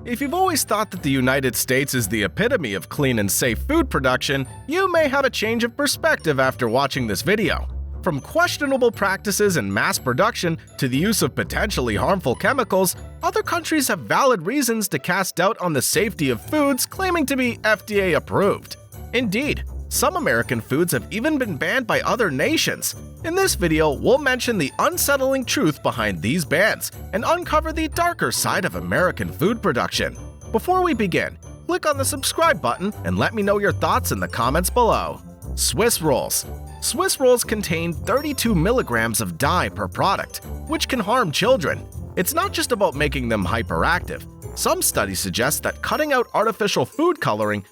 If you've always thought that the United States is the epitome of clean and safe food production, you may have a change of perspective after watching this video. From questionable practices in mass production to the use of potentially harmful chemicals, other countries have valid reasons to cast doubt on the safety of foods claiming to be FDA approved. Indeed, some American foods have even been banned by other nations. In this video, we'll mention the unsettling truth behind these bans and uncover the darker side of American food production. Before we begin, click on the subscribe button and let me know your thoughts in the comments below. Swiss rolls. Swiss rolls contain 32 milligrams of dye per product, which can harm children. It's not just about making them hyperactive. Some studies suggest that cutting out artificial food coloring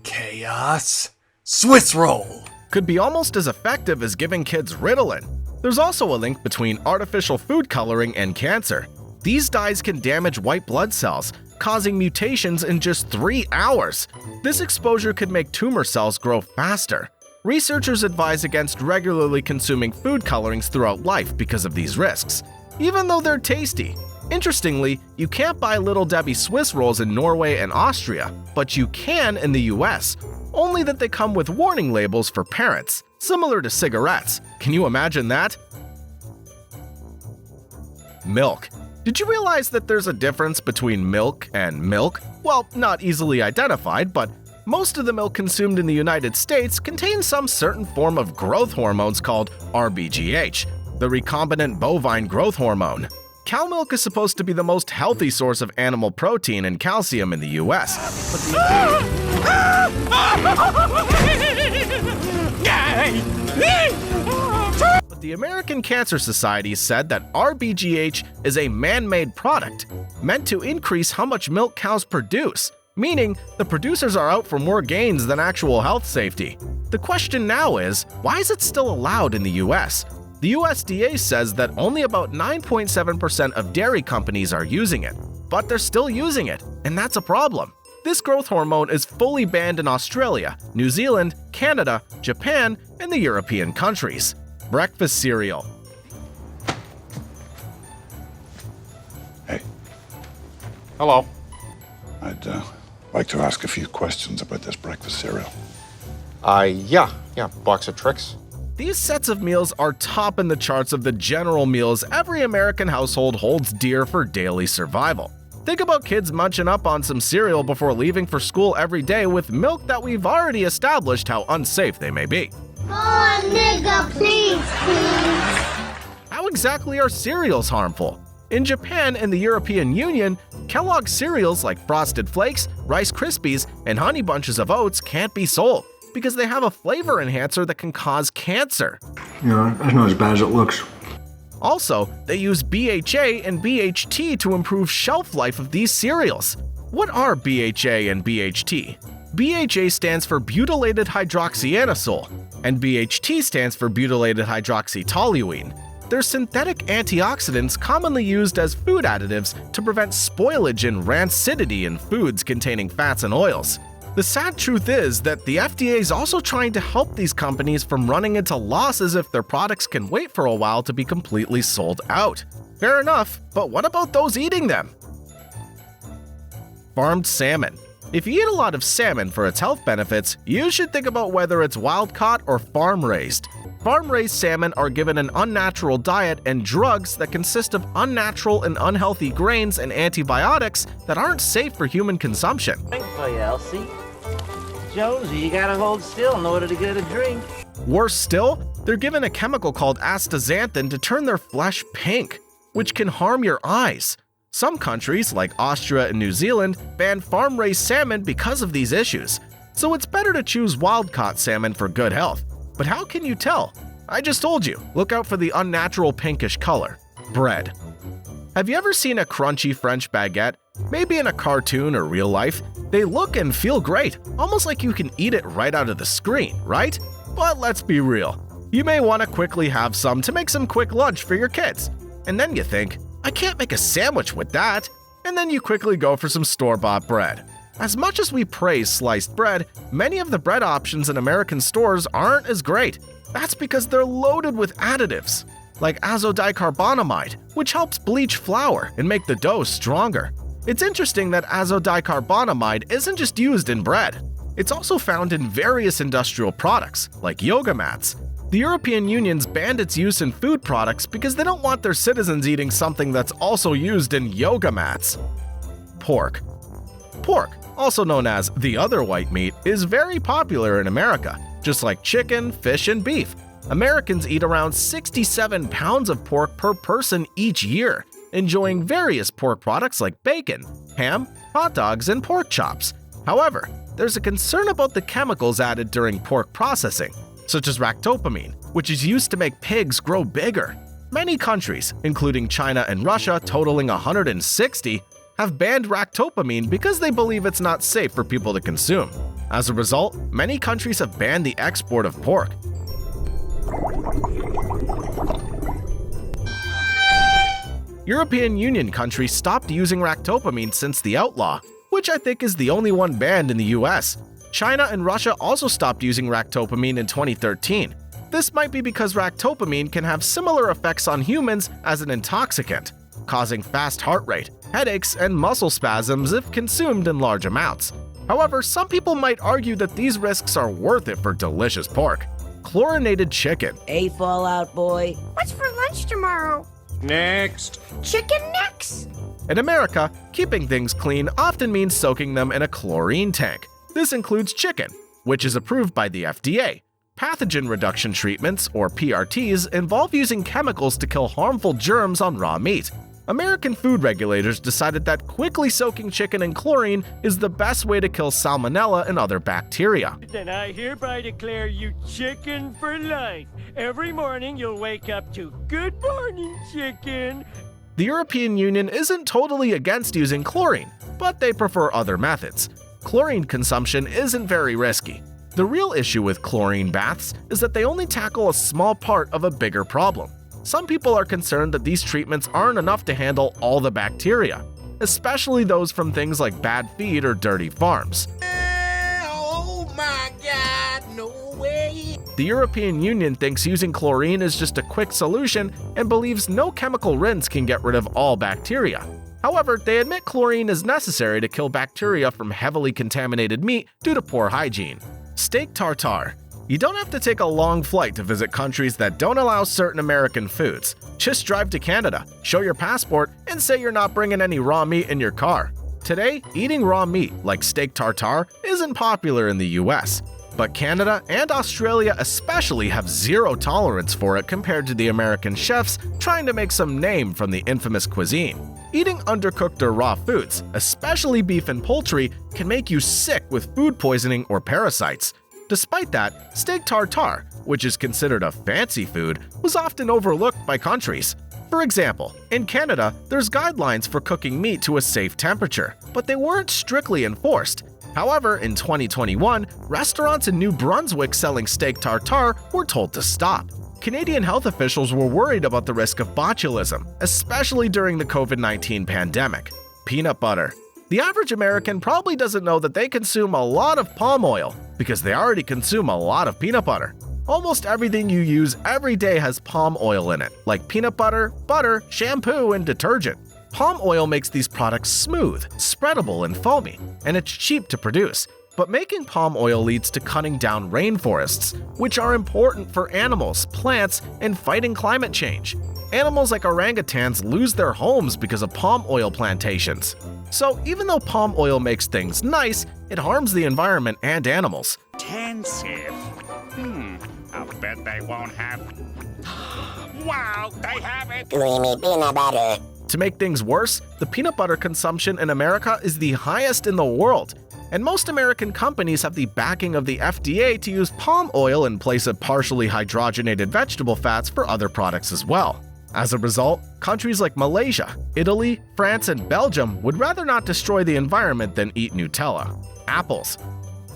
Chaos Swiss roll could be almost as effective as giving kids Ritalin. There's also a link between artificial food coloring and cancer. These dyes can damage white blood cells, causing mutations in just 3 hours. This exposure could make tumor cells grow faster. Researchers advise against regularly consuming food colorings throughout life because of these risks, even though they're tasty. Interestingly, you can't buy Little Debbie Swiss rolls in Norway and Austria, but you can in the US, only that they come with warning labels for parents, similar to cigarettes. Can you imagine that? Milk. Did you realize that there's a difference between milk and milk? Well, not easily identified, but most of the milk consumed in the United States contains some certain form of growth hormones called RBGH, the recombinant bovine growth hormone. Cow milk is supposed to be the most healthy source of animal protein and calcium in the US. But the American Cancer Society said that RBGH is a man-made product, meant to increase how much milk cows produce, meaning the producers are out for more gains than actual health safety. The question now is, why is it still allowed in the US? The USDA says that only about 9.7% of dairy companies are using it, but they're still using it, and that's a problem. This growth hormone is fully banned in Australia, New Zealand, Canada, Japan, and the European countries. Breakfast cereal. Hey. Hello. I'd like to ask a few questions about this breakfast cereal. Yeah, box of tricks. These sets of meals are top in the charts of the general meals every American household holds dear for daily survival. Think about kids munching up on some cereal before leaving for school every day with milk that we've already established how unsafe they may be. Oh, nigga, please. How exactly are cereals harmful? In Japan and the European Union, Kellogg's cereals like Frosted Flakes, Rice Krispies, and Honey Bunches of Oats can't be sold because they have a flavor enhancer that can cause cancer. Yeah, that's not as bad as it looks. Also, they use BHA and BHT to improve shelf life of these cereals. What are BHA and BHT? BHA stands for butylated hydroxyanisole, and BHT stands for butylated hydroxytoluene. They're synthetic antioxidants commonly used as food additives to prevent spoilage and rancidity in foods containing fats and oils. The sad truth is that the FDA is also trying to help these companies from running into losses if their products can wait for a while to be completely sold out. Fair enough, but what about those eating them? Farmed salmon. If you eat a lot of salmon for its health benefits, you should think about whether it's wild-caught or farm-raised. Farm-raised salmon are given an unnatural diet and drugs that consist of unnatural and unhealthy grains and antibiotics that aren't safe for human consumption. Drink for you, Elsie. Jonesy, you gotta hold still in order to get a drink. Worse still, they're given a chemical called astaxanthin to turn their flesh pink, which can harm your eyes. Some countries, like Austria and New Zealand, ban farm-raised salmon because of these issues, so it's better to choose wild-caught salmon for good health. But how can you tell? I just told you, look out for the unnatural pinkish color. Bread. Have you ever seen a crunchy French baguette? Maybe in a cartoon or real life? They look and feel great, almost like you can eat it right out of the screen, right? But let's be real. You may want to quickly have some to make some quick lunch for your kids. And then you think, I can't make a sandwich with that. And then you quickly go for some store-bought bread. As much as we praise sliced bread, many of the bread options in American stores aren't as great. That's because they're loaded with additives, like azodicarbonamide, which helps bleach flour and make the dough stronger. It's interesting that azodicarbonamide isn't just used in bread. It's also found in various industrial products, like yoga mats. The European Union's banned its use in food products because they don't want their citizens eating something that's also used in yoga mats. Pork. Pork, also known as the other white meat, is very popular in America, just like chicken, fish, and beef. Americans eat around 67 pounds of pork per person each year, enjoying various pork products like bacon, ham, hot dogs, and pork chops. However, there's a concern about the chemicals added during pork processing, such as ractopamine, which is used to make pigs grow bigger. Many countries, including China and Russia totaling 160, have banned ractopamine because they believe it's not safe for people to consume. As a result, many countries have banned the export of pork. European Union countries stopped using ractopamine since the outlaw, which I think is the only one banned in the US. China and Russia also stopped using ractopamine in 2013. This might be because ractopamine can have similar effects on humans as an intoxicant, causing fast heart rate, headaches, and muscle spasms if consumed in large amounts. However, some people might argue that these risks are worth it for delicious pork. Chlorinated chicken. Hey, Fallout Boy. What's for lunch tomorrow? Next. Chicken necks. In America, keeping things clean often means soaking them in a chlorine tank. This includes chicken, which is approved by the FDA. Pathogen reduction treatments, or PRTs, involve using chemicals to kill harmful germs on raw meat. American food regulators decided that quickly soaking chicken in chlorine is the best way to kill salmonella and other bacteria. Then I hereby declare you chicken for life. Every morning you'll wake up to "Good morning, chicken." The European Union isn't totally against using chlorine, but they prefer other methods. Chlorine consumption isn't very risky. The real issue with chlorine baths is that they only tackle a small part of a bigger problem. Some people are concerned that these treatments aren't enough to handle all the bacteria, especially those from things like bad feed or dirty farms. Oh my God, no way! The European Union thinks using chlorine is just a quick solution and believes no chemical rinse can get rid of all bacteria. However, they admit chlorine is necessary to kill bacteria from heavily contaminated meat due to poor hygiene. Steak tartare. You don't have to take a long flight to visit countries that don't allow certain American foods. Just drive to Canada, show your passport, and say you're not bringing any raw meat in your car. Today, eating raw meat, like steak tartare, isn't popular in the US. But Canada and Australia especially have zero tolerance for it compared to the American chefs trying to make some name from the infamous cuisine. Eating undercooked or raw foods, especially beef and poultry, can make you sick with food poisoning or parasites. Despite that, steak tartare, which is considered a fancy food, was often overlooked by countries. For example, in Canada, there's guidelines for cooking meat to a safe temperature, but they weren't strictly enforced. However, in 2021, restaurants in New Brunswick selling steak tartare were told to stop. Canadian health officials were worried about the risk of botulism, especially during the COVID-19 pandemic. Peanut butter. The average American probably doesn't know that they consume a lot of palm oil because they already consume a lot of peanut butter. Almost everything you use every day has palm oil in it, like peanut butter, butter, shampoo, and detergent. Palm oil makes these products smooth, spreadable, and foamy, and it's cheap to produce. But making palm oil leads to cutting down rainforests, which are important for animals, plants, and fighting climate change. Animals like orangutans lose their homes because of palm oil plantations. So even though palm oil makes things nice, it harms the environment and animals. Intensive. I'll bet they won't have... Wow, they have it! Creamy peanut butter. To make things worse, the peanut butter consumption in America is the highest in the world, and most American companies have the backing of the FDA to use palm oil in place of partially hydrogenated vegetable fats for other products as well. As a result, countries like Malaysia, Italy, France, and Belgium would rather not destroy the environment than eat Nutella. Apples.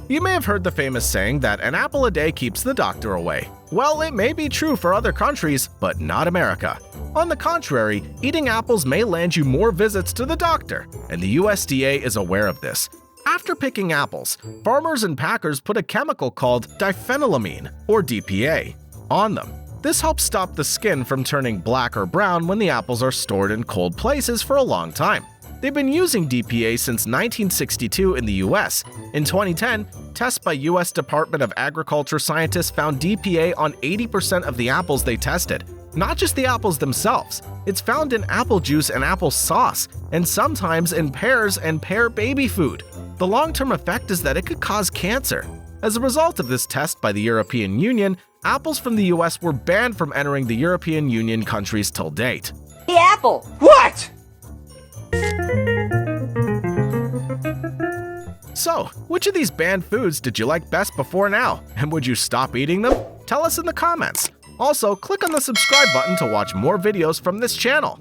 You may have heard the famous saying that an apple a day keeps the doctor away. Well, it may be true for other countries, but not America. On the contrary, eating apples may land you more visits to the doctor, and the USDA is aware of this. After picking apples, farmers and packers put a chemical called diphenylamine, or DPA, on them. This helps stop the skin from turning black or brown when the apples are stored in cold places for a long time. They've been using DPA since 1962 in the US. In 2010, tests by US Department of Agriculture scientists found DPA on 80% of the apples they tested. Not just the apples themselves, it's found in apple juice and apple sauce, and sometimes in pears and pear baby food. The long-term effect is that it could cause cancer. As a result of this test by the European Union, apples from the US were banned from entering the European Union countries till date. The apple. What? So, which of these banned foods did you like best before now? And would you stop eating them? Tell us in the comments. Also, click on the subscribe button to watch more videos from this channel.